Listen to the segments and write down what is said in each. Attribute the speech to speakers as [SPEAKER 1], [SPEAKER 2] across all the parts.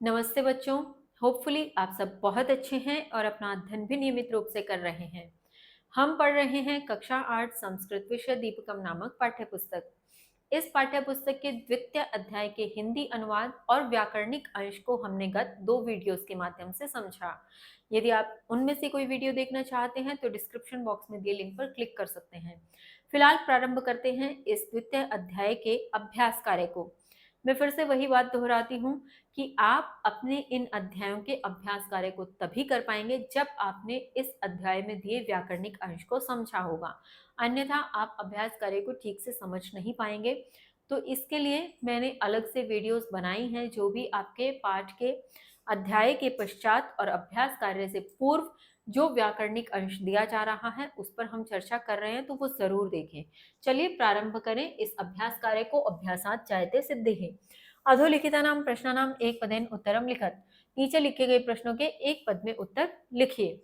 [SPEAKER 1] नमस्ते बच्चों। होपफुली आप सब बहुत अच्छे हैं और अपना अध्ययन भी नियमित रूप से कर रहे हैं। हम पढ़ रहे हैं कक्षा 8 संस्कृत विषय दीपकम नामक पाठ्य पुस्तक। इस पाठ्य पुस्तक के द्वितीय अध्याय के हिंदी अनुवाद और व्याकरणिक अंश को हमने गत 2 वीडियोस के माध्यम से समझा। यदि आप उनमें से कोई वीडियो देखना चाहते हैं तो डिस्क्रिप्शन बॉक्स में दिए लिंक पर क्लिक कर सकते हैं। फिलहाल प्रारंभ करते हैं इस द्वितीय अध्याय के अभ्यास कार्य को। मैं फिर से वही बात दोहराती हूँ कि आप अपने इन अध्यायों के अभ्यास कार्य को तभी कर पाएंगे जब आपने इस अध्याय में दिए व्याकरणिक अंश को समझा होगा। अन्यथा आप अभ्यास कार्य को ठीक से समझ नहीं पाएंगे। तो इसके लिए मैंने अलग से वीडियोस बनाई हैं जो भी आपके पाठ के अध्याय के पश्चात और अभ्यास कार्य से पूर्व जो व्याकरणिक अंश दिया जा रहा है उस पर हम चर्चा कर रहे हैं, तो वो जरूर देखें। चलिए प्रारंभ करें इस अभ्यास कार्य को। अभ्यासात जायते सिद्धिः अधोलिखितानां प्रश्नानां एक पदेन उत्तरम लिखत। नीचे लिखे गए प्रश्नों के एक पद में उत्तर लिखिए।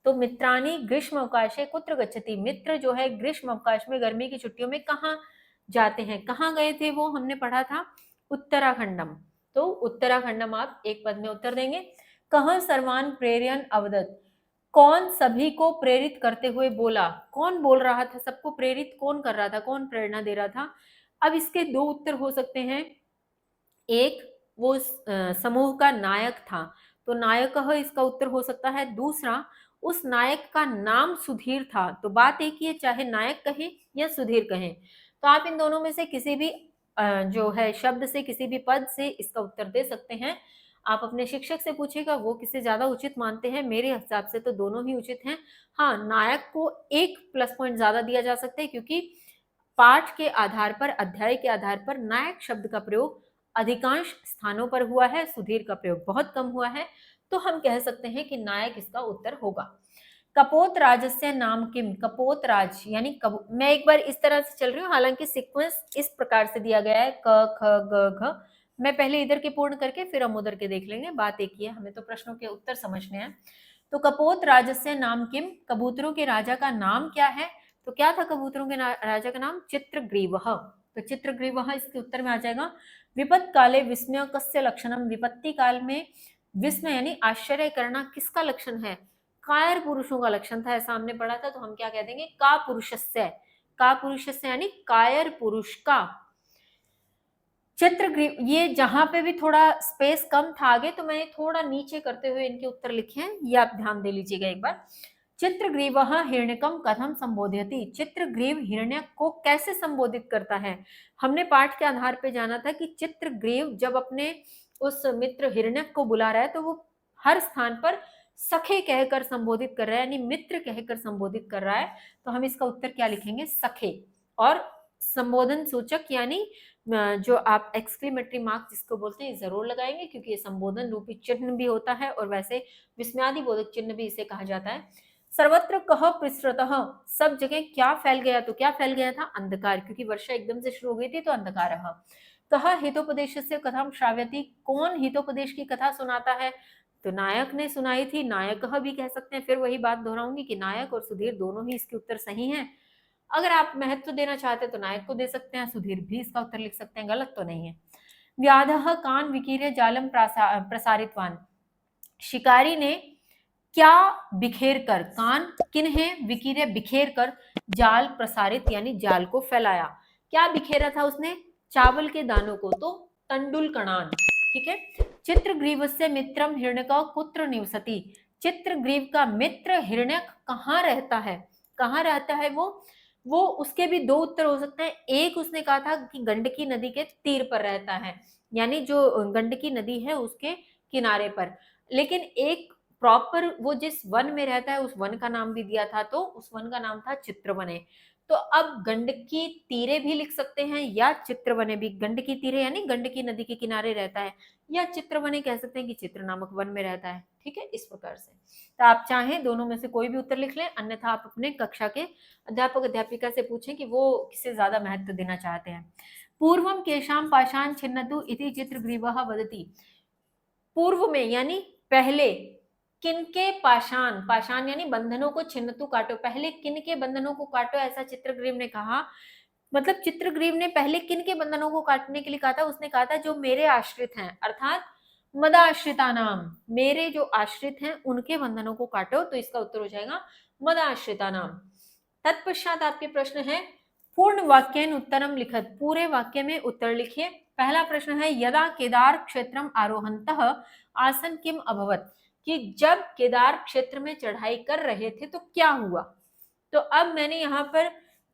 [SPEAKER 1] तो मित्राणि ग्रीष्म अवकाशे कुत्र गच्छति। मित्र जो है ग्रीष्म अवकाश में गर्मी की छुट्टियों में कहाँ जाते हैं। कहाँ गए थे वो हमने पढ़ा था उत्तराखंडम। तो उत्तराखंडम आप एक पद में उत्तर देंगे। कहाँ सर्वान प्रेरयन अवदत। कौन सभी को प्रेरित करते हुए बोला। कौन बोल रहा था, सबको प्रेरित कौन कर रहा था, कौन प्रेरणा दे रहा था। अब इसके दो उत्तर हो सकते हैं। एक वो समूह का नायक था, तो नायक इसका उत्तर हो सकता है। दूसरा उस नायक का नाम सुधीर था। तो बात एक ही है, चाहे नायक कहें या सुधीर कहें। तो आप इन दोनों में से किसी भी जो है शब्द से, किसी भी पद से इसका उत्तर दे सकते हैं। आप अपने शिक्षक से पूछेगा वो किसे ज्यादा उचित मानते हैं। मेरे हिसाब से तो दोनों ही उचित हैं। हाँ, नायक को एक प्लस पॉइंट ज्यादा दिया जा सकता है क्योंकि पाठ के आधार पर, अध्याय के आधार पर नायक शब्द का प्रयोग अधिकांश स्थानों पर हुआ है, सुधीर का प्रयोग बहुत कम हुआ है। तो हम कह सकते हैं कि नायक इसका उत्तर होगा। कपोत राजस्य नाम किम। कपोत राज यानी मैं एक बार इस तरह से चल रही हूँ, हालांकि सीक्वेंस इस प्रकार से दिया गया है क ख ग घ। मैं पहले इधर के पूर्ण करके फिर हम उधर के देख लेंगे। बात एक ही है, हमें तो प्रश्नों के उत्तर समझने हैं। तो कपोत राजस्य नाम किम, कबूतरों के राजा का नाम क्या है। तो क्या था कबूतरों के राजा का नाम, चित्रग्रीवः। तो चित्रग्रीवः इसके उत्तर में आ जाएगा। विपत्त काले विस्मय कस्य लक्षणम। विपत्ति काल में विस्मय यानी आश्चर्य करना किसका लक्षण है। कायर पुरुषों का लक्षण था, ऐसा हमने पढ़ा था। तो हम क्या कह देंगे, का पुरुषस्य। का पुरुषस्य यानी कायर पुरुष का। चित्रग्रीव, ये जहां पे भी थोड़ा स्पेस कम था आगे, तो मैंने थोड़ा नीचे करते हुए इनके उत्तर लिखे हैं, ये आप ध्यान दे लीजिएगा एक बार। चित्रग्रीवः हिरण्यकम कथम संबोधयति। चित्रग्रीव हिरण्यक को कैसे संबोधित करता है। हमने पाठ के आधार पे जाना था कि चित्रग्रीव जब अपने उस मित्र हिरण्यक को बुला रहा है तो वो हर स्थान पर सखे कहकर संबोधित कर रहा है, यानी मित्र कहकर संबोधित कर रहा है। तो हम इसका उत्तर क्या लिखेंगे, सखे। और संबोधन सूचक यानी जो आप एक्सक्लेमेटरी मार्क जिसको बोलते हैं जरूर लगाएंगे, क्योंकि ये संबोधन रूपी चिन्ह भी होता है और वैसे विस्मयादि बोधक चिन्ह भी इसे कहा जाता है। सर्वत्र कह प्रसृतः। सब जगह क्या फैल गया, तो क्या फैल गया था, अंधकार, क्योंकि वर्षा एकदम से शुरू हो गई थी तो अंधकार। कह हितोपदेश से कथा श्राव्यति। कौन हितोपदेश की कथा सुनाता है, तो नायक ने सुनाई थी, नायक भी कह सकते हैं। फिर वही बात दोहराऊंगी कि नायक और सुधीर दोनों ही इसके उत्तर सही हैं। अगर आप महत्व देना चाहते हैं तो नायक को दे सकते हैं, सुधीर भी इसका उत्तर लिख सकते हैं, गलत तो नहीं है। व्याधः कान विकीर्य जालम प्रसारितवान। शिकारी ने क्या बिखेर कर, कान किन है, विकीर्य बिखेर कर, जाल प्रसारित यानी जाल को फैलाया। क्या बिखेरा था उसने, चावल के दानों को, तो तंडुल कणान। ठीक है। चित्रग्रीवस्य मित्रम हिरण्यक कुत्र निवसति। चित्रग्रीव का मित्र हिरण्यक कहाँ रहता है। कहाँ रहता है वो उसके भी दो उत्तर हो सकते हैं। एक उसने कहा था कि गंडकी नदी के तीर पर रहता है, यानी जो गंडकी नदी है उसके किनारे पर। लेकिन एक प्रॉपर वो जिस वन में रहता है उस वन का नाम भी दिया था, तो उस वन का नाम था चित्रवने। तो अब गंडकी तीरे भी लिख सकते हैं या चित्रवने भी। गंडकी तीरे यानी गंडकी नदी के किनारे रहता है, या चित्रवने कह सकते हैं कि चित्र नामक वन में रहता है। ठीक है, इस प्रकार से। तो आप चाहें दोनों में से कोई भी उत्तर लिख लें, अन्यथा आप अपने कक्षा के अध्यापक अध्यापिका से पूछें कि वो किसे ज्यादा महत्व देना चाहते हैं। पूर्वम केशाम पाषाण छिन्नतु इति चित्रग्रीवः वदति। पूर्व में यानी पहले किनके पाषाण, पाषाण यानी बंधनों को छिन्नतु काटो, पहले किनके बंधनों को काटो, ऐसा चित्रग्रीव ने कहा। मतलब चित्रग्रीव ने पहले किनके बंधनों को काटने के लिए कहा था, उसने कहा था जो मेरे आश्रित हैं, अर्थात मदाश्रिता नाम, मेरे जो आश्रित हैं उनके बंधनों को काटो, तो इसका उत्तर हो जाएगा मदाश्रिता नाम। तत्पश्चात आपके प्रश्न है पूर्ण वाक्यन उत्तरम लिखत, पूरे वाक्य में उत्तर लिखिए। पहला प्रश्न है यदा केदार क्षेत्रम आरोहंतः आसन किम अभवत, कि जब केदार क्षेत्र में चढ़ाई कर रहे थे तो क्या हुआ। तो अब मैंने यहाँ पर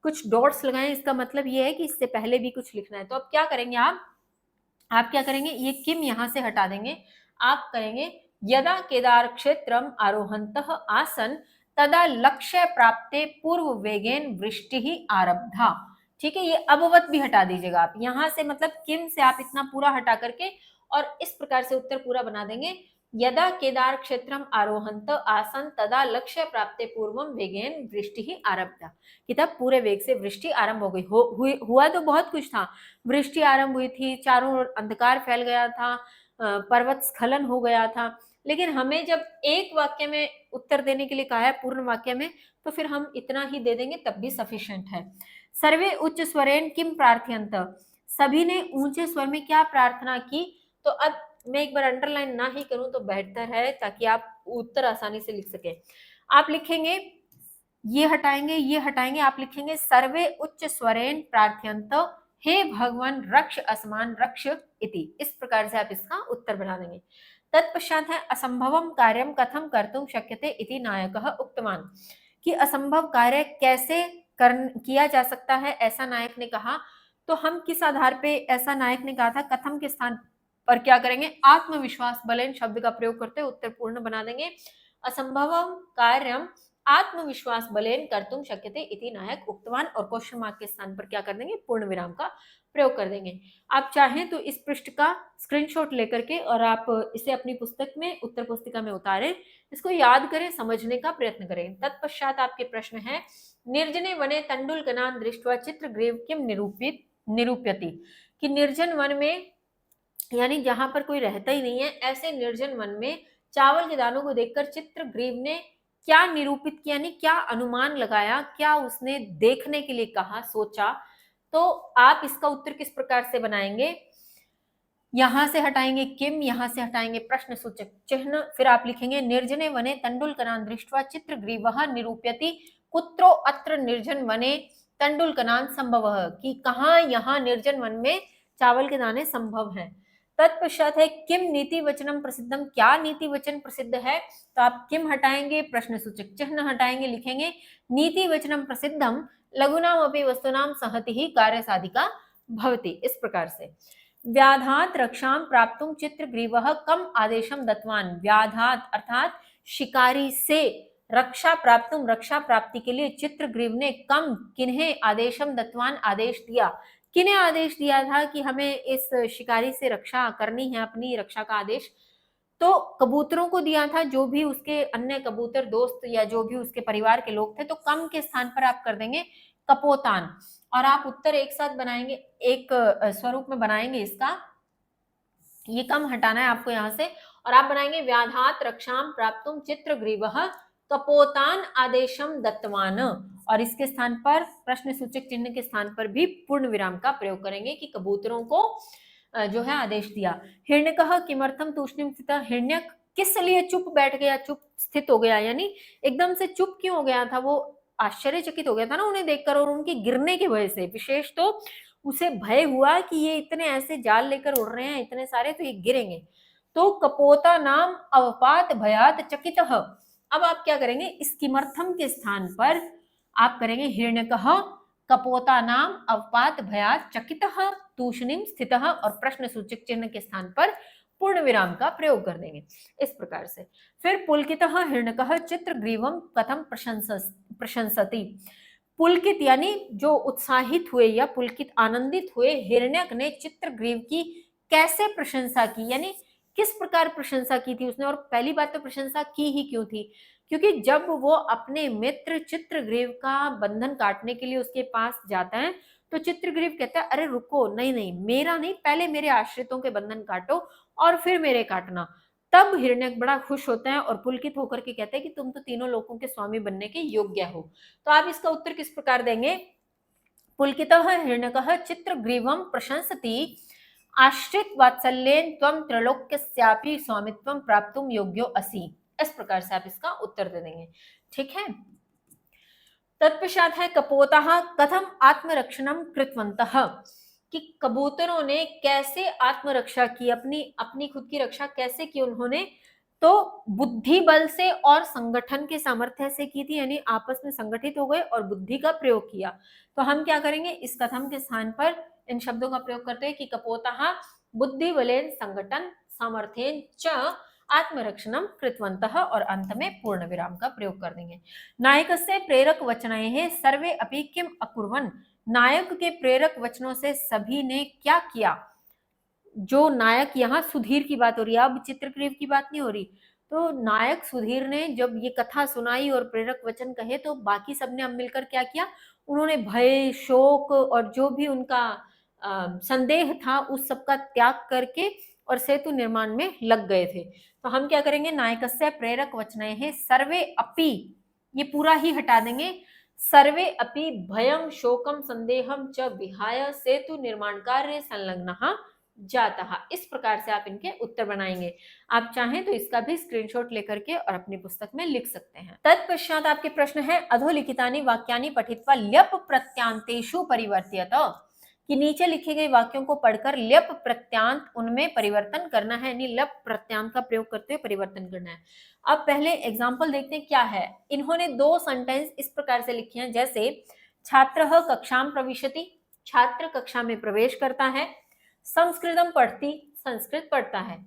[SPEAKER 1] कुछ डॉट्स लगाए, इसका मतलब ये है कि इससे पहले भी कुछ लिखना है। तो अब क्या करेंगे आप क्या करेंगे, ये किम यहां से हटा देंगे, आप करेंगे यदा केदार क्षेत्रम आरोहंतः आसन तदा लक्ष्य प्राप्ते पूर्व वेगेन वृष्टि ही आरब्धा। ठीक है, ये अबवत भी हटा दीजिएगा आप यहां से, मतलब किम से आप इतना पूरा हटा करके और इस प्रकार से उत्तर पूरा बना देंगे। यदा केदार क्षेत्रम आरोहंत आसन तदा लक्ष्य प्राप्ते पूर्वम वेगेन वृष्टि ही आरब्धा, कि तब पूरे वेग से वृष्टि आरंभ हो गई। हुआ तो बहुत कुछ था, वृष्टि आरंभ हुई थी, चारों ओर अंधकार फैल गया था, पर्वत स्खलन हो गया था, लेकिन हमें जब एक वाक्य में उत्तर देने के लिए कहा है पूर्ण वाक्य में, तो फिर हम इतना ही दे देंगे तब भी सफिशिएंट है। सर्वे उच्च स्वरेन किम प्रार्थयंत, सभी ने ऊंचे स्वर में क्या प्रार्थना की। तो अब मैं एक बार अंडरलाइन ना ही करूं तो बेहतर है, ताकि आप उत्तर आसानी से लिख सके। आप लिखेंगे, ये हटाएंगे, आप लिखेंगे सर्वे उच्च स्वरेन प्रार्थयंत हे भगवान रक्ष असमान रक्ष इति, इस प्रकार से आप इसका उत्तर बना देंगे। तत्पश्चात है असंभवम कार्यम कथम कर्तुम शक्यते इति नायकः उक्तवान, कि असंभव कार्य कैसे किया जा सकता है, ऐसा नायक ने कहा। तो हम किस आधार पे ऐसा नायक ने कहा था, कथम के स्थान पर क्या करेंगे, आत्मविश्वास बलेन शब्द का प्रयोग करते उत्तर पूर्ण बना देंगे। असंभवम कार्यम आत्मविश्वास बलेन कर्तुम शक्यते इति नायक उक्तवान, और क्वेश्चन मार्क के स्थान पर क्या कर देंगे, पूर्ण विराम का प्रयोग कर देंगे। आप चाहें तो इस पृष्ठ का स्क्रीनशॉट लेकर के और आप इसे अपनी पुस्तक में उत्तर पुस्तिका में उतारें, इसको याद करें, समझने का प्रयत्न करें। तत्पश्चात आपके प्रश्न है निर्जने वने तंडुलकनान दृष्ट्वा चित्रग्रीव किम निरूप्यति, कि निर्जन वन में, यानी जहां पर कोई रहता ही नहीं है, ऐसे निर्जन वन में चावल के दानों को देखकर चित्रग्रीव ने क्या निरूपित किया, यानी क्या अनुमान लगाया, क्या उसने देखने के लिए कहा, सोचा। तो आप इसका उत्तर किस प्रकार से बनाएंगे, यहां से हटाएंगे किम, यहां से हटाएंगे प्रश्न सूचक चिन्ह, फिर आप लिखेंगे निर्जने वने तंडुलकनान दृष्ट्वा चित्रग्रीवः निरूप्यति कुत्रो अत्र निर्जन वने तंडुलकनान संभवः, कि कहां यहाँ निर्जन वन में चावल के दाने संभव हैं। तत्पश्चात है किम नीति वचनम प्रसिद्धम, क्या नीति वचन प्रसिद्ध है। तो आप किम हटाएंगे, प्रश्न सूचक चिन्ह हटाएंगे, लिखेंगे नीति वचनम प्रसिद्धम लघुनाम अपि वस्तुनाम सहति ही कार्य साधिका भवति, इस प्रकार से। व्याधात रक्षाम प्राप्तुम चित्रग्रीवः कम आदेशम दत्तवान, व्याधात अर्थात शिकारी से रक्षा प्राप्तुम रक्षा प्राप्ति के लिए चित्रग्रीव ने कम किन्हें आदेशम दत्तवान आदेश दिया, किन्हें आदेश दिया था कि हमें इस शिकारी से रक्षा करनी है, अपनी रक्षा का आदेश। तो कबूतरों को दिया था, जो भी उसके अन्य कबूतर दोस्त या जो भी उसके परिवार के लोग थे, तो कम के स्थान पर आप कर देंगे कपोतान, और आप उत्तर एक साथ बनाएंगे, एक स्वरूप में बनाएंगे इसका। ये कम हटाना है आपको यहां से, और आप बनाएंगे व्याधात रक्षाम प्राप्तुम चित्रग्रीवः कपोतान आदेशम दत्तवान, और इसके स्थान पर प्रश्न सूचक चिन्ह के स्थान पर भी पूर्ण विराम का प्रयोग करेंगे कि कबूतरों को जो है आदेश दिया। हिरण्यकः किमर्थम तूष्णीम स्थितः, हिरण्यक किस लिए चुप बैठ गया, चुप स्थित हो गया, यानी एकदम से चुप क्यों हो गया था, वो आश्चर्यचकित हो गया था ना उन्हें देखकर, और उनके गिरने की वजह से विशेष तो उसे भय हुआ कि ये इतने ऐसे जाल लेकर उड़ रहे हैं इतने सारे, तो ये गिरेंगे। तो कपोता नाम अवपात भयात चकित। अब आप क्या करेंगे, इस किमर्थम के स्थान पर आप करेंगे हिरण्यकः कपोता नाम अवपात भयात चकितः तूष्णीम स्थितः, और प्रश्न सूचक चिन्ह के स्थान पर पूर्ण विराम का प्रयोग कर देंगे इस प्रकार से। फिर पुलकितः हिरण्यकः चित्रग्रीवम कथम प्रशंसति, पुलकित यानी जो उत्साहित हुए या पुलकित आनंदित हुए हिरण्यक ने चित्रग्रीव की कैसे प्रशंसा की, यानी किस प्रकार प्रशंसा की थी उसने, और पहली बात तो प्रशंसा की ही क्यों थी, क्योंकि जब वो अपने मित्र चित्रग्रीव का बंधन काटने के लिए उसके पास जाता है, तो चित्रग्रीव कहता है अरे रुको, नहीं नहीं मेरा नहीं, पहले मेरे आश्रितों के बंधन काटो और फिर मेरे काटना। तब हिरण्यक बड़ा खुश होता है और पुलकित होकर के कहते हैं कि तुम तो तीनों लोगों के स्वामी बनने के योग्य हो। तो आप इसका उत्तर किस प्रकार देंगे, पुलकितः हिरण्यकः चित्रग्रीवम प्रशंसति आश्रित वात्सल्येन त्वं त्रैलोक्यस्यापि स्वामित्वं प्राप्तुम योग्यो असि। इस प्रकार से आप इसका उत्तर दे देंगे। ठीक है। तत्पश्चात है कपोतः कथम आत्मरक्षणम कृतवन्तः, कि कबूतरों ने कैसे आत्मरक्षा की, अपनी अपनी खुद की रक्षा कैसे की उन्होंने, तो बुद्धि बल से और संगठन के सामर्थ्य से की थी, यानी आपस में संगठित हो गए और बुद्धि का प्रयोग किया। तो हम क्या करेंगे, इस कथम के स्थान पर इन शब्दों का प्रयोग करते हैं कि कपोतः बुद्धि बलेन संगठन सामर्थ्येन च आत्मरक्षणम कृतवन्तः, और अंत में पूर्ण विराम का प्रयोग कर देंगे। नायकस्य प्रेरक वचनैः सर्वे अपि किम अकुर्वन्, नायक के प्रेरक वचनों से सभी ने क्या किया। जो नायक, यहाँ सुधीर की बात हो रही है, अब चित्रग्रीव की बात नहीं हो रही। तो नायक सुधीर ने जब ये कथा सुनाई और प्रेरक वचन कहे, तो बाकी सबने अब मिलकर क्या किया, उन्होंने भय, शोक और जो भी उनका संदेह था उस सबका त्याग करके और सेतु निर्माण में लग गए थे। तो हम क्या करेंगे, नायकस्य प्रेरक वचनैः सर्वे अपि, ये पूरा ही हटा देंगे, सर्वे अपि भयं शोकम संदेहम च विहाय सेतु निर्माण कार्य संलग्नः जातः। इस प्रकार से आप इनके उत्तर बनाएंगे। आप चाहें तो इसका भी स्क्रीनशॉट लेकर के और अपनी पुस्तक में लिख सकते हैं। तत्पश्चात आपके प्रश्न है अधोलिखितानि वाक्यानि पठित्वा ल्यप प्रत्यांतेषु परिवर्त्यत, कि नीचे लिखे गए वाक्यों को पढ़कर ल्यप प्रत्यांत उनमें परिवर्तन करना है, यानी ल्यप प्रत्यांत का प्रयोग करते हुए परिवर्तन करना है। अब पहले एग्जाम्पल देखते हैं क्या है। इन्होंने दो सेंटेंस इस प्रकार से लिखे हैं, जैसे छात्रः कक्षां प्रविशति, छात्र कक्षा में प्रवेश करता है, संस्कृतम पढ़ती, संस्कृत पढ़ता है।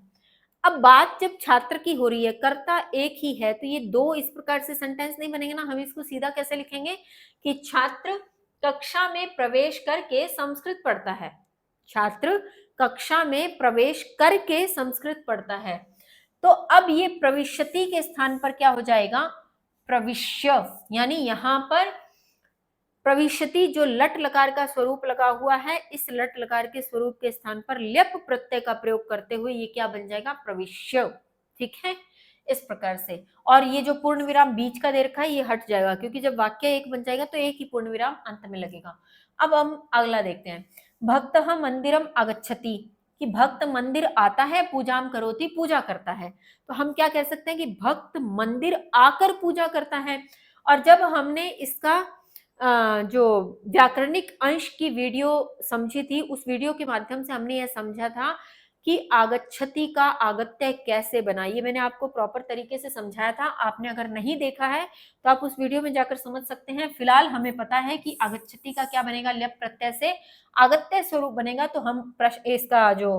[SPEAKER 1] अब बात जब छात्र की हो रही है, कर्ता एक ही है, तो ये दो इस प्रकार से सेंटेंस नहीं बनेंगे ना। हम इसको सीधा कैसे लिखेंगे कि छात्र कक्षा में प्रवेश करके संस्कृत पढ़ता है, छात्र कक्षा में प्रवेश करके संस्कृत पढ़ता है। तो अब ये प्रविशति के स्थान पर क्या हो जाएगा, प्रविश्य, यानी यहां पर प्रविशति जो लट लकार का स्वरूप लगा हुआ है, इस लट लकार के स्वरूप के स्थान पर ल्यप प्रत्यय का प्रयोग करते हुए ये क्या बन जाएगा, प्रविश्य। ठीक है, इस प्रकार से। और ये जो पूर्ण विराम बीच का दे रखा है ये हट जाएगा, क्योंकि जब वाक्य एक बन जाएगा तो एक ही पूर्ण विराम अंत में लगेगा। अब हम अगला देखते हैं। भक्तः मंदिरम आगच्छति, कि भक्त मंदिर आता है, पूजाम करोति, पूजा करता है। तो हम क्या कह सकते हैं कि भक्त मंदिर आकर पूजा करता है। और जब हमने इसका जो व्याकरणिक अंश की वीडियो समझी थी, उस वीडियो के माध्यम से हमने यह समझा था कि आगच्छति का आगत्य कैसे बना, ये मैंने आपको प्रॉपर तरीके से समझाया था। आपने अगर नहीं देखा है तो आप उस वीडियो में जाकर समझ सकते हैं। फिलहाल हमें पता है कि आगच्छति का क्या बनेगा, ल्यप प्रत्यय से आगत्य स्वरूप बनेगा। तो हम प्रश्न इसका जो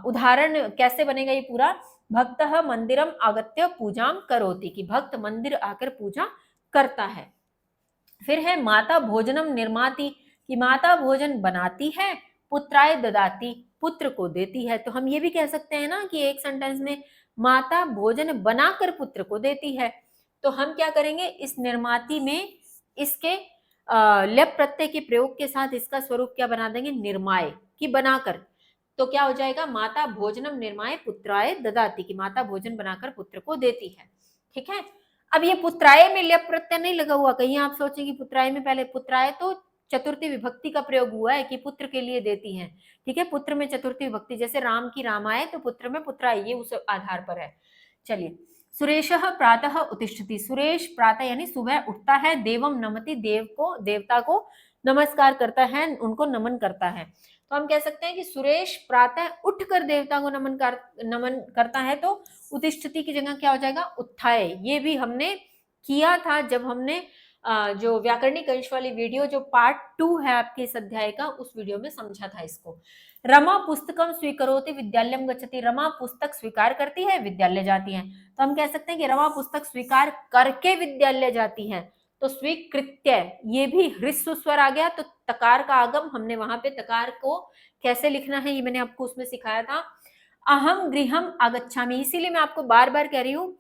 [SPEAKER 1] उदाहरण कैसे बनेगा ये पूरा, भक्तः मंदिरम आगत्य पूजाम करोति, कि भक्त मंदिर आकर पूजा करता है। फिर है माता भोजनम निर्माति, कि माता भोजन बनाती है, पुत्राय ददाति, पुत्र को देती है। तो हम ये भी कह सकते हैं ना कि एक सेंटेंस में माता भोजन बनाकर पुत्र को देती है। तो हम क्या करेंगे, इस निर्माति में इसके ल्यप प्रत्यय के प्रयोग के साथ इसका स्वरूप क्या बना देंगे, निर्माय, कि बनाकर। तो क्या हो जाएगा, माता भोजनम निर्माय पुत्राय ददाति, की माता भोजन बनाकर पुत्र को देती है। ठीक है। अब ये पुत्राय में ल्यप प्रत्यय नहीं लगा हुआ, कहीं आप सोचेंगे पुत्राय में, पहले पुत्राय तो चतुर्थी विभक्ति का प्रयोग हुआ है कि पुत्र के लिए देती है। ठीक है, पुत्र में चतुर्थी विभक्ति, जैसे राम की रामाय, तो पुत्र में पुत्राय, ये उस आधार पर है। चलिए, सुरेशः प्रातः उत्तिष्ठति, सुरेश प्रातः यानी सुबह उठता है, देवम नमति, देव को, देवता को नमस्कार करता है, उनको नमन करता है। तो हम कह सकते हैं कि सुरेश प्रातः उठकर देवता को नमन करता है। तो उत्तिष्ठति की जगह क्या हो जाएगा, उत्थाय। ये भी हमने किया था जब हमने जो व्याकरणिक अंश वाली वीडियो, जो पार्ट 2 है आपके इस अध्याय का, उस वीडियो में समझा था इसको। रमा पुस्तकम स्वीकरोति विद्यालयम गच्छति, रमा पुस्तक स्वीकार करती है, विद्यालय जाती है। तो हम कह सकते हैं कि रमा पुस्तक स्वीकार करके विद्यालय जाती है। तो स्वीकृत्य, ये भी ह्रस्व स्वर आ गया, तो तकार का आगम, हमने वहां पे तकार को कैसे लिखना है ये मैंने आपको उसमें सिखाया था। अहम गृहम आगच्छामि, इसीलिए मैं आपको बार बार कह रही हूँ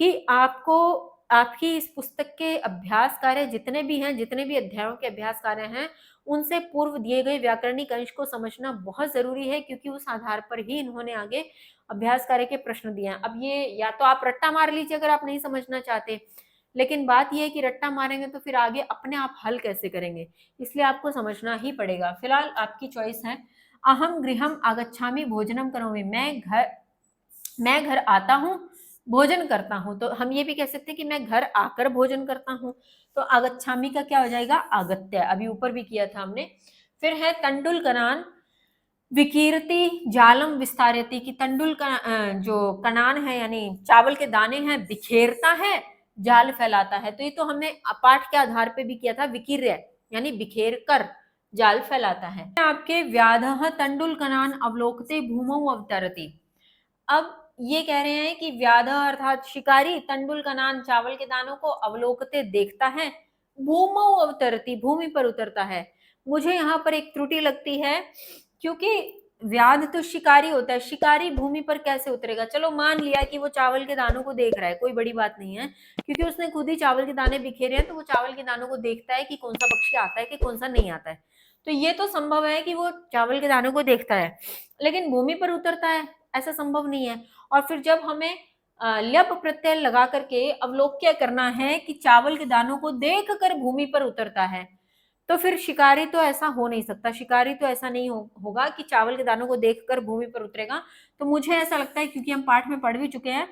[SPEAKER 1] कि आपको आपकी इस पुस्तक के अभ्यास कार्य जितने भी हैं, जितने भी अध्यायों के अभ्यास कार्य हैं, उनसे पूर्व दिए गए व्याकरणिक अंश को समझना बहुत जरूरी है, क्योंकि उस आधार पर ही इन्होंने आगे अभ्यास कार्य के प्रश्न दिए हैं। अब ये या तो आप रट्टा मार लीजिए अगर आप नहीं समझना चाहते, लेकिन बात यह है कि रट्टा मारेंगे तो फिर आगे अपने आप हल कैसे करेंगे, इसलिए आपको समझना ही पड़ेगा। फिलहाल आपकी चॉइस है, अहम गृहम आगच्छामि भोजनम करोमि, मैं घर आता हूँ, भोजन करता हूँ। तो हम ये भी कह सकते हैं कि मैं घर आकर भोजन करता हूँ। तो आगच्छामि का क्या हो जाएगा? आगत्य। अभी ऊपर भी किया था हमने। फिर है तंडुल कनान विकीर्ति जालम विस्तारती, कि तंडुल का जो कनान है यानी चावल के दाने हैं, बिखेरता है, जाल फैलाता है। तो ये तो हमने पाठ के आधार पे भी किया था, विकीर्य यानी बिखेर कर जाल फैलाता है। आपके व्याधः तंडुल कनान अवलोकते भूमौ अवतरति। अब ये कह रहे हैं कि व्याध अर्थात शिकारी तंडुल कनान चावल के दानों को अवलोकते देखता है, भूमौ अवतरती भूमि पर उतरता है। मुझे यहाँ पर एक त्रुटि लगती है, क्योंकि व्याध तो शिकारी होता है, शिकारी भूमि पर कैसे उतरेगा? चलो मान लिया कि वो चावल के दानों को देख रहा है, कोई बड़ी बात नहीं है, क्योंकि उसने खुद ही चावल के दाने बिखेरे हैं, तो वो चावल के दानों को देखता है कि कौन सा पक्षी आता है कि कौन सा नहीं आता है। तो ये तो संभव है कि वो चावल के दानों को देखता है, लेकिन भूमि पर उतरता है ऐसा संभव नहीं है। और फिर जब हमें ल्यप प्रत्यय लगा करके अवलोक्य करना है कि चावल के दानों को देख कर भूमि पर उतरता है, तो फिर शिकारी तो ऐसा हो नहीं सकता, शिकारी तो ऐसा नहीं होगा कि चावल के दानों को देखकर भूमि पर उतरेगा। तो मुझे ऐसा लगता है, क्योंकि हम पाठ में पढ़ भी चुके हैं,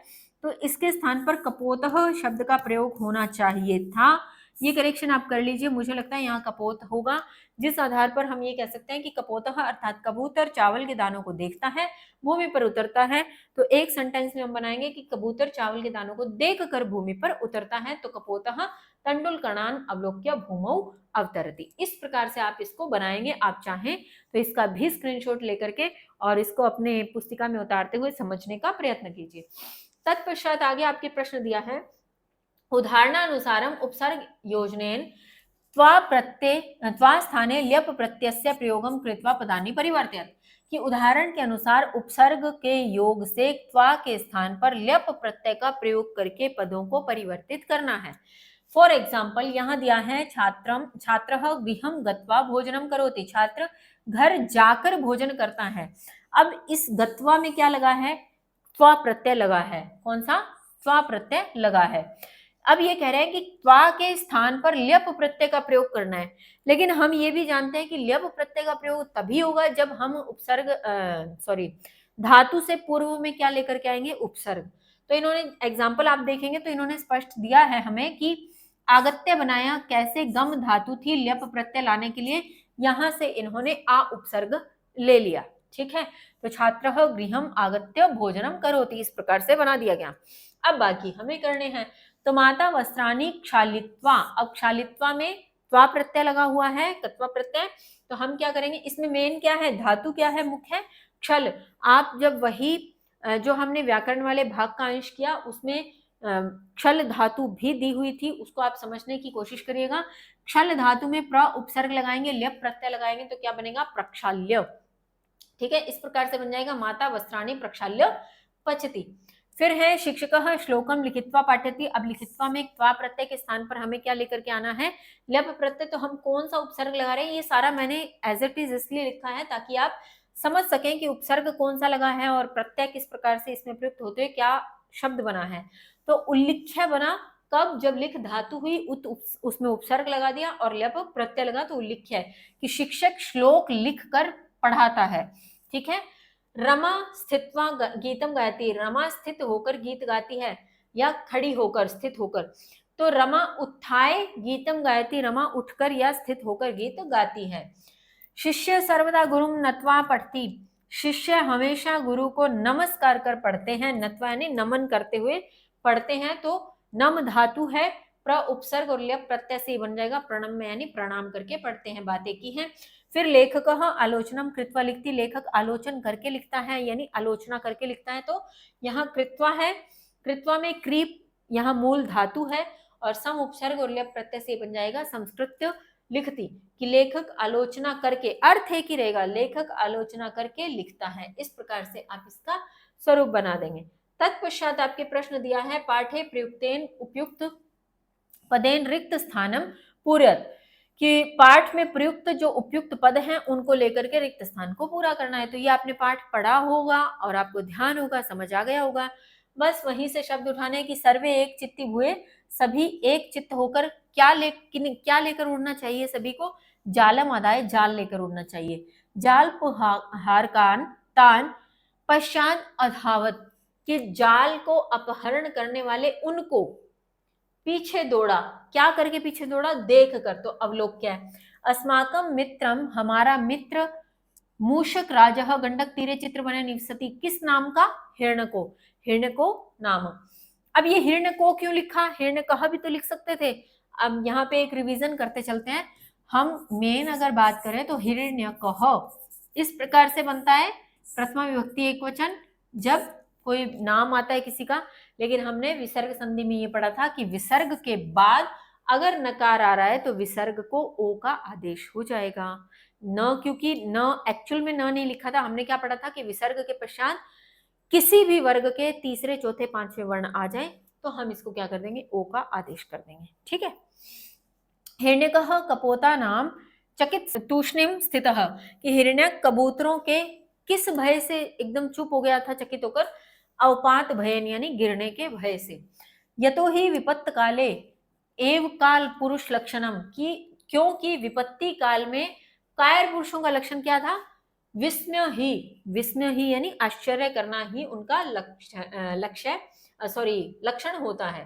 [SPEAKER 1] तो इसके स्थान पर कपोतः शब्द का प्रयोग होना चाहिए था। ये करेक्शन आप कर लीजिए, मुझे लगता है यहाँ कपोत होगा, जिस आधार पर हम ये कह सकते हैं कि कपोतः अर्थात कबूतर चावल के दानों को देखता है, भूमि पर उतरता है। तो एक सेंटेंस में हम बनाएंगे कि कबूतर चावल के दानों को देख कर भूमि पर उतरता है, तो कपोतः तंडुल कणान अवलोक्य भूमौ अवतरति। इस प्रकार से आप इसको बनाएंगे। आप चाहें तो इसका भी स्क्रीनशॉट लेकर के और इसको अपने पुस्तिका में उतारते हुए समझने का प्रयत्न कीजिए। तत्पश्चात आगे आपके प्रश्न दिया है, उदाहरणानुसारम उपसर्ग योजनेन त्वा प्रत्यय त्वा स्थाने ल्यप प्रत्ययस्य प्रयोगम कृत्वा पदानि परिवर्तयत्, कि उदाहरण के अनुसार उपसर्ग के योग से त्वा के स्थान पर ल्यप प्रत्यय का प्रयोग करके पदों को परिवर्तित करना है। फॉर एग्जाम्पल यहाँ दिया है, छात्रः गृहं गत्वा भोजनम करोति, छात्र घर जाकर भोजन करता है। अब इस गत्वा में क्या लगा है? त्वा प्रत्यय लगा है। कौन सा? त्वा प्रत्यय लगा है। अब ये कह रहे हैं कि त्वा के स्थान पर ल्यप प्रत्यय का प्रयोग करना है, लेकिन हम ये भी जानते हैं कि ल्यप प्रत्यय का प्रयोग तभी होगा जब हम धातु से पूर्व में क्या लेकर के आएंगे? उपसर्ग। तो इन्होंने एग्जाम्पल आप देखेंगे तो इन्होंने स्पष्ट दिया है हमें कि आगत्य बनाया कैसे, गम धातु थी ल्यप प्रत्यय लाने के लिए, यहां से इन्होंने आ उपसर्ग ले लिया। ठीक है, तो छात्रः गृहम आगत्य भोजनम करोति, इस प्रकार से बना दिया गया। अब बाकी हमें करने हैं। तो माता वस्त्राणी क्षालित्वा, अब क्षालित्वा में त्वा प्रत्यय लगा हुआ है, कत्वा प्रत्यय। तो हम क्या करेंगे? इसमें मेन क्या है? धातु क्या है? मुख्य क्षल। आप जब वही जो हमने व्याकरण वाले भाग का अंश किया उसमें क्षल धातु भी दी हुई थी, उसको आप समझने की कोशिश करिएगा। क्षल धातु में प्र उपसर्ग लगाएंगे, ल्यप प्रत्यय लगाएंगे, तो क्या बनेगा? प्रक्षाल्य। ठीक है, इस प्रकार से बन जाएगा माता वस्त्राणी प्रक्षाल्य पचती। फिर है शिक्षकः श्लोकम लिखित्वा पाठयति। अब लिखित्वा में त्वा प्रत्यय के स्थान पर हमें क्या लेकर के आना है? ल्यप प्रत्यय। तो हम कौन सा उपसर्ग लगा रहे हैं? ये सारा मैंने एज इट इज इसलिए लिखा है ताकि आप समझ सकें कि उपसर्ग कौन सा लगा है और प्रत्यय किस प्रकार से इसमें प्रयुक्त होते हुए क्या शब्द बना है। तो उल्लिख्य बना कब? जब लिख धातु हुई उसमें उपसर्ग लगा दिया और ल्यप प्रत्यय लगा तो उल्लिख्य है, कि शिक्षक श्लोक लिख कर पढ़ाता है। ठीक है, रमा स्थित्वा गीतम गाती, रमा स्थित होकर गीत गाती है या खड़ी होकर, स्थित होकर। तो रमा उत्थाय गीतम गायती, रमा उठकर या स्थित होकर गीत गाती है। शिष्य सर्वदा गुरुम नत्वा पढ़ती, शिष्य हमेशा गुरु को नमस्कार कर पढ़ते हैं, नत्वा यानी नमन करते हुए पढ़ते हैं। तो नम धातु है, प्र उपसर्ग और ल्यप प्रत्यय से बन जाएगा प्रणम में, यानी प्रणाम करके पढ़ते हैं, बातें की हैं। फिर लेखक आलोचनम कृत्वा लिखती, लेखक आलोचन करके लिखता है यानी आलोचना करके लिखता है। तो यहाँ कृत्वा है, कृत्वा में क्रीप यहाँ मूल धातु है और सम उपसर्ग और ल्यप प्रत्यय से बन जाएगा संस्कृत लिखती, कि लेखक आलोचना करके, अर्थ एक ही रहेगा, लेखक आलोचना करके लिखता है। इस प्रकार से आप इसका स्वरूप बना देंगे। तत्पश्चात आपके प्रश्न दिया है, पाठे प्रयुक्तेन उपयुक्त पदेन रिक्त स्थानम पूरयत, कि पाठ में प्रयुक्त जो उपयुक्त पद हैं उनको लेकर के रिक्त स्थान को पूरा करना है। तो ये आपने पाठ पढ़ा होगा और आपको ध्यान होगा, समझ आ गया होगा। बस वहीं से शब्द उठाने कि सर्वे एक चित्ती हुए, सभी एक चित्त होकर क्या लेकर उड़ना चाहिए सभी को? जालम आदाय, जाल लेकर उड़ना चाहिए। जाल हार कान तान पश्चात अधावत, कि जाल को अपहरण करने वाले उनको पीछे दौड़ा। क्या करके पीछे दौड़ा? देख कर। तो अवलोक्य है। अस्माकम मित्रम, हमारा मित्र, मूषक राजा गंडक तीरे चित्र बने निवसती, किस नाम का? हिरण्यको, हिरण्यको नाम। अब ये हिरण्यको क्यों लिखा? हिरण्यकः भी तो लिख सकते थे। अब यहाँ पे एक रिवीजन करते चलते हैं हम। मेन अगर बात करें तो हिरण्यकः इस प्रकार से बनता है, प्रथमा विभक्ति एक वचन, जब कोई नाम आता है किसी का। लेकिन हमने विसर्ग संधि में ये पढ़ा था कि विसर्ग के बाद अगर नकार आ रहा है तो विसर्ग को ओ का आदेश हो जाएगा। न, क्योंकि न एक्चुअल में न नहीं लिखा था, हमने क्या पढ़ा था कि विसर्ग के पश्चात किसी भी वर्ग के तीसरे चौथे पांचवें वर्ण आ जाए तो हम इसको क्या कर देंगे? ओ का आदेश कर देंगे। ठीक है। हिरण्यकः कपोता नाम चकित तूष्णिम स्थितः, कि हिरण्यक कबूतरों के किस भय से एकदम चुप हो गया था, चकित होकर? अवपात भयन, यानी गिरने के भय से। यतो ही विपत्त काले एव काल पुरुष लक्षणम, की क्योंकि विपत्ति काल में कायर पुरुषों का लक्षण क्या था? विस्मय ही, विस्मय ही यानी आश्चर्य करना ही उनका लक्षण होता है।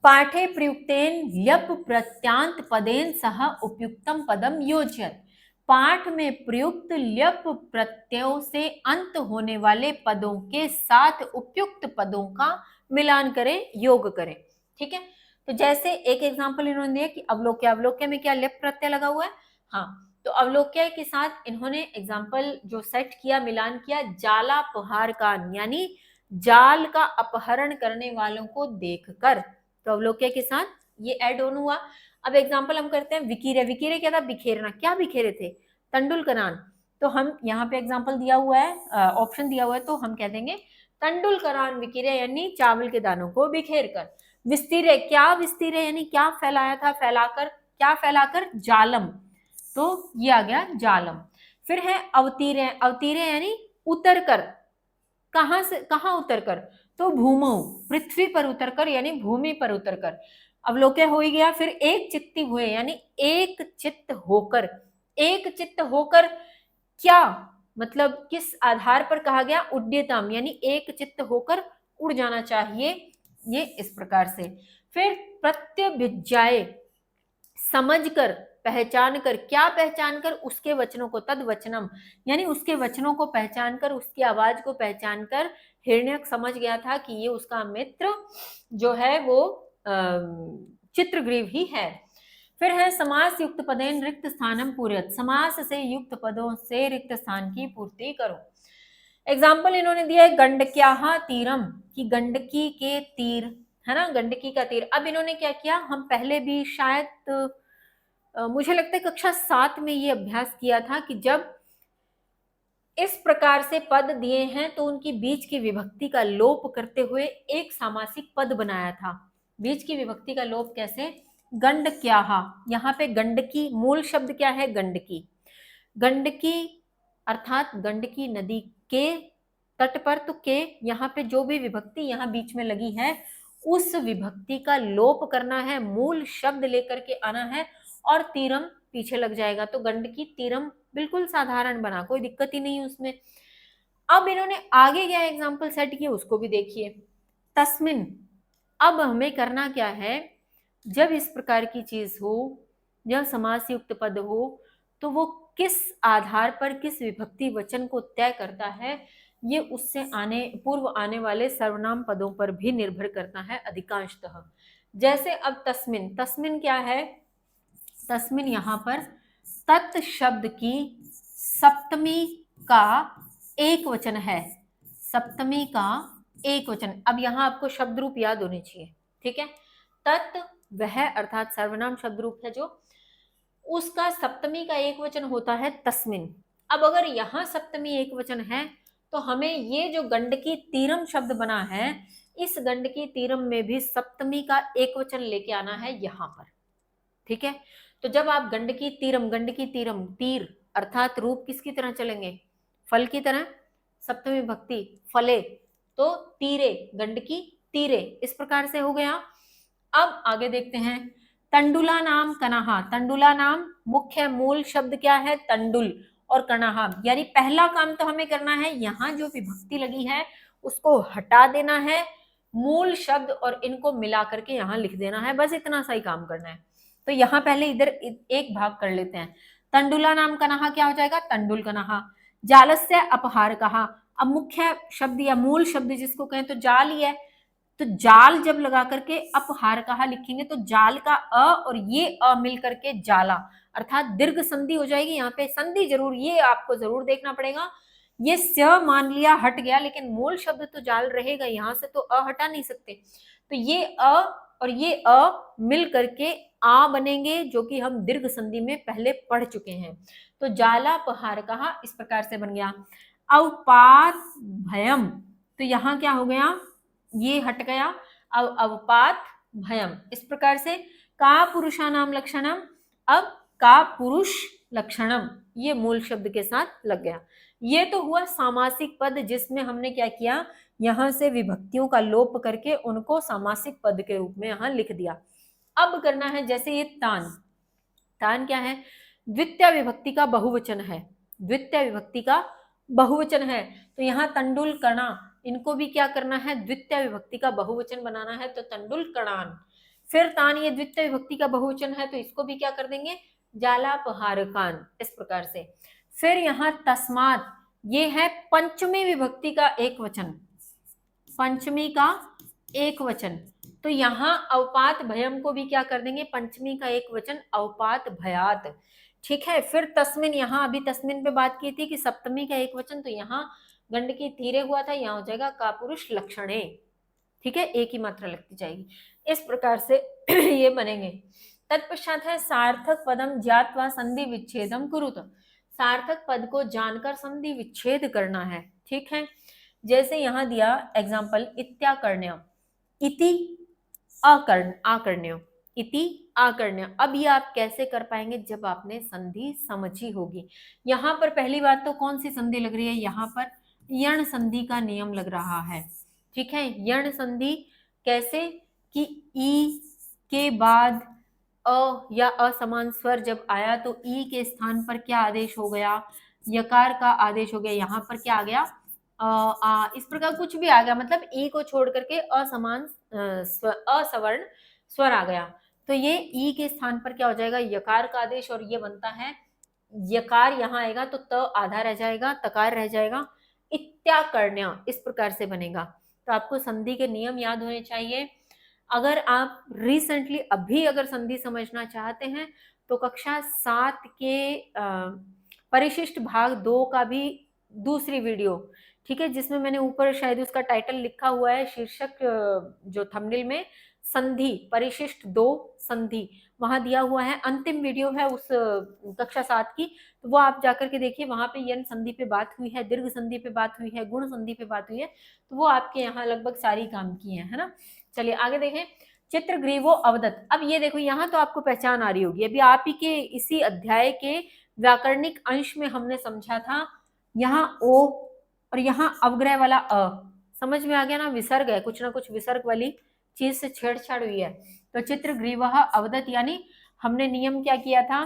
[SPEAKER 1] पाठे प्रयुक्तेन ल्यप प्रत्यांत पदेन सह उपयुक्तम पदम योजयत, पाठ में प्रयुक्त ल्यप प्रत्ययों से अंत होने वाले पदों के साथ उपयुक्त पदों का मिलान करें, योग करें। ठीक है। तो जैसे एक एग्जांपल इन्होंने दिया कि अवलोक्य, अवलोक्य में क्या ल्यप प्रत्यय लगा हुआ है? हाँ, तो अवलोक्य के साथ इन्होंने एग्जाम्पल जो सेट किया, मिलान किया, जालापहार कान, यानी जाल का अपहरण करने वालों को देखकर। तो अवलोक्य के साथ ये ऐड ऑन हुआ। अब एग्जाम्पल हम करते हैं विकीरे। विकीरे क्या था? बिखेरना। क्या बिखेरे थे? तंडुलकरान। तो हम यहाँ पे एग्जाम्पल दिया हुआ है, ऑप्शन दिया हुआ है, तो हम कह देंगे तंडुलकरान विकीरे, यानी चावल के दानों को बिखेर कर। विस्तीरे, क्या विस्तीरे यानी क्या फैलाया था? फैलाकर। क्या फैलाकर? जालम। तो ये आ गया जालम। फिर है अवतीरे। अवतीरे यानी उतर कर। कहां से कहां उतर कर? तो भूमौ, पृथ्वी पर उतर कर, यानी भूमि पर उतर कर। अवलोक्य हो ही गया। फिर एक चित्ती हुए, यानी एक चित्त होकर। एक चित्त होकर क्या मतलब? किस आधार पर कहा गया? उड्डयतम, यानी एक चित्त होकर उड़ जाना चाहिए, ये इस प्रकार से। फिर प्रत्यभिज्ञाए, समझकर, पहचान कर। क्या पहचान कर? उसके वचनों को। तद वचनम, यानी उसके वचनों को पहचान कर, उसकी आवाज को पहचान कर हिरण्यक समझ गया था कि ये उसका मित्र जो है वो चित्रग्रीव ही है। फिर है समास युक्त पदेन रिक्त स्थानम पूर्यत, समास से युक्त पदों से रिक्त स्थान की पूर्ति करो। एग्जाम्पल इन्होंने दिया है गंडक्याहा तीरम, कि गंडकी के तीर, है ना, गंडकी का तीर। अब इन्होंने क्या किया, हम पहले भी शायद मुझे लगता है कक्षा 7 में ये अभ्यास किया था कि जब इस प्रकार से पद दिए हैं तो उनकी बीच की विभक्ति का लोप करते हुए एक सामासिक पद बनाया था। बीच की विभक्ति का लोप कैसे? गंडक्याहा, यहाँ पे गंडकी मूल शब्द क्या है? गंडकी। गंडकी अर्थात गंडकी नदी के तट पर, तो के यहाँ पे जो भी विभक्ति यहाँ बीच में लगी है उस विभक्ति का लोप करना है, मूल शब्द लेकर के आना है, और तीरम पीछे लग जाएगा। तो गंडकी तीरम बिल्कुल साधारण बना, कोई दिक्कत ही नहीं उसमें। अब इन्होंने आगे क्या एग्जाम्पल सेट किया उसको भी देखिए। तस्मिन, अब हमें करना क्या है, जब इस प्रकार की चीज हो, जब समास युक्त पद हो, तो वो किस आधार पर किस विभक्ति वचन को तय करता है, ये उससे पूर्व आने वाले सर्वनाम पदों पर भी निर्भर करता है अधिकांशतः। जैसे अब तस्मिन, तस्मिन क्या है? तस्मिन यहाँ पर तत् शब्द की सप्तमी का एक वचन है, सप्तमी का एक वचन। अब यहाँ आपको शब्द रूप याद होने चाहिए, ठीक है। तत् वह अर्थात सर्वनाम शब्द रूप है जो, उसका सप्तमी का एक वचन होता है तस्मिन। अब अगर यहाँ सप्तमी एक वचन है तो हमें ये जो गंडकी तीरम शब्द बना है, इस गंडकी तीरम में भी सप्तमी का एक वचन लेके आना है यहाँ पर, ठीक है। तो जब आप गंडकी तीरम, तीर अर्थात रूप किसकी तरह चलेंगे? फल की तरह, सप्तमी भक्ति फले, तो तीरे गंडकी तीरे, इस प्रकार से हो गया। अब आगे देखते हैं, तंडुला नाम कनाहा। तंडुला नाम मुख्य मूल शब्द क्या है, तंडुल और कनाहा। यानी पहला काम तो हमें करना है, यहाँ जो विभक्ति लगी है उसको हटा देना है, मूल शब्द और इनको मिला करके यहाँ लिख देना है, बस इतना सा ही काम करना है। तो यहाँ पहले इधर एक भाग कर लेते हैं। तंडुला नाम कनाहा क्या हो जाएगा, तंडुल कनाहा। जालस्य अपहार कहा। अब मुख्य शब्द या मूल शब्द जिसको कहें तो जाल ही है, तो जाल जब लगा करके अपहार कहा लिखेंगे तो जाल का अ और ये अ मिल करके जाला, अर्थात दीर्घ संधि हो जाएगी। यहाँ पे संधि जरूर, ये आपको जरूर देखना पड़ेगा। ये स मान लिया हट गया, लेकिन मूल शब्द तो जाल रहेगा, यहाँ से तो अ हटा नहीं सकते। तो ये अ और ये अ मिल करके आ बनेंगे, जो कि हम दीर्घ संधि में पहले पढ़ चुके हैं। तो जाला पहाड़ कहा, इस प्रकार से बन गया। अवपात भयम, तो यहाँ क्या हो गया, ये हट गया। अवपात भयम, इस प्रकार से। का पुरुषा नाम लक्षणम, अब का पुरुष लक्षणम ये मूल शब्द के साथ लग गया। ये तो हुआ सामासिक पद, जिसमें हमने क्या किया, यहां से विभक्तियों का लोप करके उनको सामासिक पद के रूप में यहां लिख दिया। अब करना है, जैसे ये तान, तान क्या है, द्वितीय विभक्ति का बहुवचन है, द्वितीय विभक्ति का बहुवचन है। तो यहाँ तंडुल कणा, इनको भी क्या करना है, द्वितीय विभक्ति का बहुवचन बनाना है, तो तंडुल कणान। फिर तान ये द्वितीय विभक्ति का बहुवचन है, तो इसको भी क्या कर देंगे, जालापहारकान, इस प्रकार से। फिर यहाँ तस्मात, ये है पंचमी विभक्ति का एक वचन, पंचमी का एक वचन। तो यहाँ अवपात भयम को भी क्या कर देंगे, पंचमी का एक वचन अवपात भयात। ठीक है। फिर तस्मिन, यहाँ अभी तस्मिन पे बात की थी कि सप्तमी का एक वचन, तो यहाँ गंडकी तीरे हुआ था, यहाँ हो जाएगा का पुरुष लक्षणे। ठीक है, एक ही मात्रा लगती जाएगी, इस प्रकार से ये बनेंगे। तत्पश्चात है सार्थक पदम ज्ञात्वा संधि विच्छेदम कुरुत। सार्थक पद को जानकर संधि विच्छेद करना है। ठीक है, जैसे यहाँ दिया एग्जाम्पल, इत्याकर्ण्य, इति आकर्ण्य, इति आकर्ण्य। अब ये आप कैसे कर पाएंगे, जब आपने संधि समझी होगी। यहाँ पर पहली बात तो कौन सी संधि लग रही है, यहाँ पर यण संधि का नियम लग रहा है। ठीक है, यण संधि कैसे, कि ई के बाद अ या असमान स्वर जब आया तो ई के स्थान पर क्या आदेश हो गया, यकार का आदेश हो गया। यहाँ पर क्या आ गया, इस प्रकार कुछ भी आ गया, मतलब ई को छोड़ करके असमान असवर्ण स्वर आ गया, तो ये ई के स्थान पर क्या हो जाएगा, यकार का आदेश, और ये बनता है यकार यहाँ आएगा तो त आधा रह जाएगा, तकार रह जाएगा, इत्याकर्ण्य, इस प्रकार से बनेगा। तो आपको संधि के नियम याद होने चाहिए। अगर आप रिसेंटली अभी अगर संधि समझना चाहते हैं तो कक्षा 7 के परिशिष्ट भाग 2 का भी दूसरी वीडियो, ठीक है, जिसमें मैंने ऊपर शायद उसका टाइटल लिखा हुआ है, शीर्षक जो थंबनेल में, संधि परिशिष्ट 2 संधि, वहां दिया हुआ है, अंतिम वीडियो है उस कक्षा 7 की, तो वो आप जाकर के देखिए। वहां पे यन संधि पे बात हुई है, दीर्घ संधि पे बात हुई है, गुण संधि पे बात हुई है, तो वो आपके यहाँ लगभग सारी काम की है ना। चलिए आगे देखें, चित्रग्रीवो अवदत्त। अब ये देखो, यहाँ तो आपको पहचान आ रही होगी, अभी आप ही के इसी अध्याय के व्याकरणिक अंश में हमने समझा था, यहाँ ओ और यहाँ अवग्रह वाला अ, समझ में आ गया ना, विसर्ग है, कुछ ना कुछ विसर्ग वाली चीज से छेड़छाड़ हुई है। तो चित्रग्रीवः अवदत्त, यानी हमने नियम क्या किया था,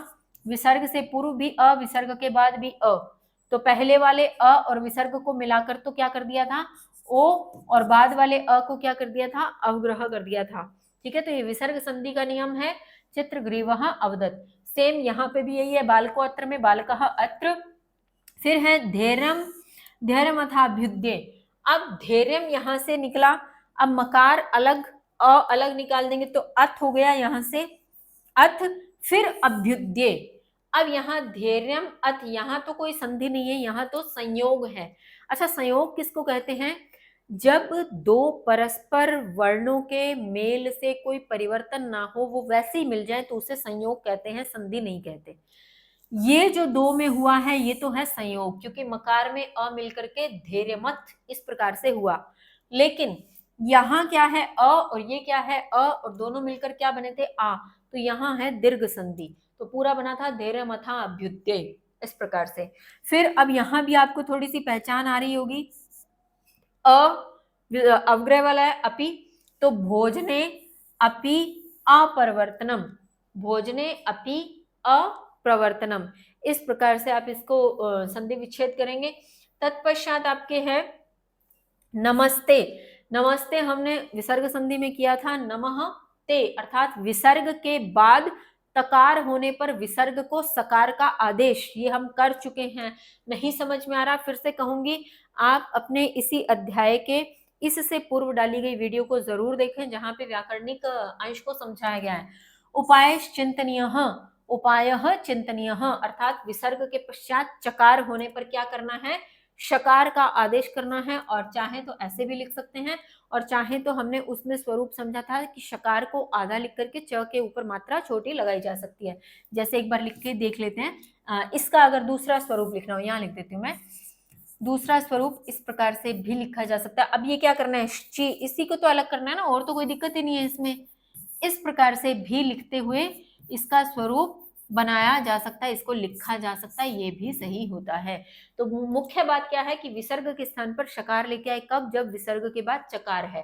[SPEAKER 1] विसर्ग से पूर्व भी अ, विसर्ग के बाद भी अ, तो पहले वाले अ और विसर्ग को मिलाकर तो क्या कर दिया था, ओ, और बाद वाले अ को क्या कर दिया था, अवग्रह कर दिया था। ठीक है, तो ये विसर्ग संधि का नियम है, चित्रग्रीवः अवदत्त। सेम यहाँ पे भी यही है, बालको अत्र में बालकः अत्र। फिर है धैर्यम, धैर्यम अथाभ्युदय। अब धैर्यम यहाँ से निकला, अब मकार अलग अ अलग निकाल देंगे तो अथ हो गया, यहाँ से अथ, फिर अभ्युदय। अब यहाँ धैर्यम अथ, यहाँ तो कोई संधि नहीं है, यहाँ तो संयोग है। अच्छा, संयोग किसको कहते हैं, जब दो परस्पर वर्णों के मेल से कोई परिवर्तन ना हो, वो वैसे ही मिल जाए तो उसे संयोग कहते हैं, संधि नहीं कहते। ये जो दो में हुआ है ये तो है संयोग, क्योंकि मकार में अ मिलकर के धैर्यमथ इस प्रकार से हुआ। लेकिन यहाँ क्या है, अ और ये क्या है, अ और दोनों मिलकर क्या बने थे, आ, तो यहाँ है दीर्घ संधि, तो पूरा बना था धैर्यमथा अभ्युदय, इस प्रकार से। फिर अब यहाँ भी आपको थोड़ी सी पहचान आ रही होगी, अ अवग्रह वाला है अपि, तो भोजने अपि अप्रवर्तनम, भोजने अपि अप्रवर्तनम, इस प्रकार से आप इसको संधि विच्छेद करेंगे। तत्पश्चात आपके है नमस्ते। नमस्ते हमने विसर्ग संधि में किया था, नमः ते, अर्थात विसर्ग के बाद तकार होने पर विसर्ग को सकार का आदेश, ये हम कर चुके हैं। नहीं समझ में आ रहा, फिर से कहूंगी, आप अपने इसी अध्याय के इससे पूर्व डाली गई वीडियो को जरूर देखें, जहां पे व्याकरणिक अंश को समझाया गया है। उपाय चिंतनीय, उपाय चिंतनीय, अर्थात विसर्ग के पश्चात चकार होने पर क्या करना है, शकार का आदेश करना है। और चाहे तो ऐसे भी लिख सकते हैं, और चाहे तो हमने उसमें स्वरूप समझा था कि शकार को आधा लिख करके च के ऊपर मात्रा छोटी लगाई जा सकती है। जैसे एक बार लिख के देख लेते हैं। इसका अगर दूसरा स्वरूप लिखना हो, यहाँ लिख देती हूँ मैं, दूसरा स्वरूप इस प्रकार से भी लिखा जा सकता है। अब ये क्या करना है, इसी को तो अलग करना है ना, और तो कोई दिक्कत ही नहीं है इसमें। इस प्रकार से भी लिखते हुए इसका स्वरूप बनाया जा सकता है, इसको लिखा जा सकता है, ये भी सही होता है। तो मुख्य बात क्या है कि विसर्ग के स्थान पर शकार लेके आए, कब, जब विसर्ग के बाद चकार है।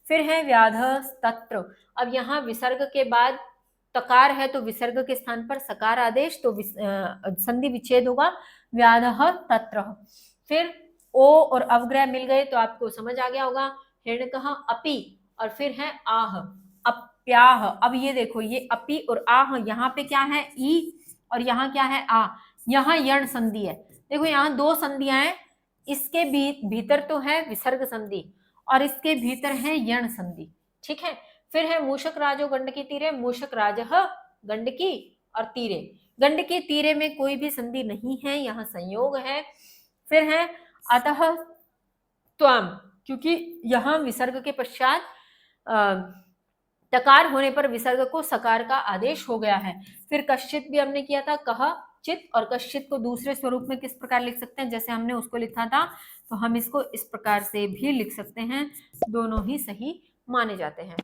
[SPEAKER 1] फिर है व्याधः तत्र। अब यहाँ विसर्ग के बाद तकार है तो विसर्ग के स्थान पर सकार आदेश, तो संधि विच्छेद होगा, व्याधः तत्र। फिर ओ और अवग्रह मिल गए तो आपको समझ आ गया होगा, हिरण्यकः अपि, और फिर है आह, अप्याह। अब ये देखो, ये अपि और आह, यहाँ पे क्या है, ई, और यहाँ क्या है, आ, यहाँ यण संधि है। देखो यहाँ दो संधियां हैं, इसके भीतर तो है विसर्ग संधि और इसके भीतर है यण संधि, ठीक है। फिर है मूषक राजो गंडकी तीरे, मूषक राजः गंडकी और तीरे, गंडकी तीरे में कोई भी संधि नहीं है, यहाँ संयोग है। फिर है अतः त्वाम, क्योंकि यहाँ विसर्ग के पश्चात तकार होने पर विसर्ग को सकार का आदेश हो गया है। फिर कश्चित भी हमने किया था, कह चित, और कश्चित को दूसरे स्वरूप में किस प्रकार लिख सकते हैं, जैसे हमने उसको लिखा था, तो हम इसको इस प्रकार से भी लिख सकते हैं, दोनों ही सही माने जाते हैं।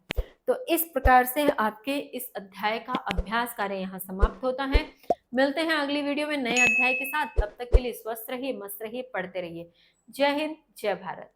[SPEAKER 1] तो इस प्रकार से आपके इस अध्याय का अभ्यास कार्य यहाँ समाप्त होता है। मिलते हैं अगली वीडियो में नए अध्याय के साथ, तब तक के लिए स्वस्थ रहिए, मस्त रहिए, पढ़ते रहिए। जय हिंद, जय भारत।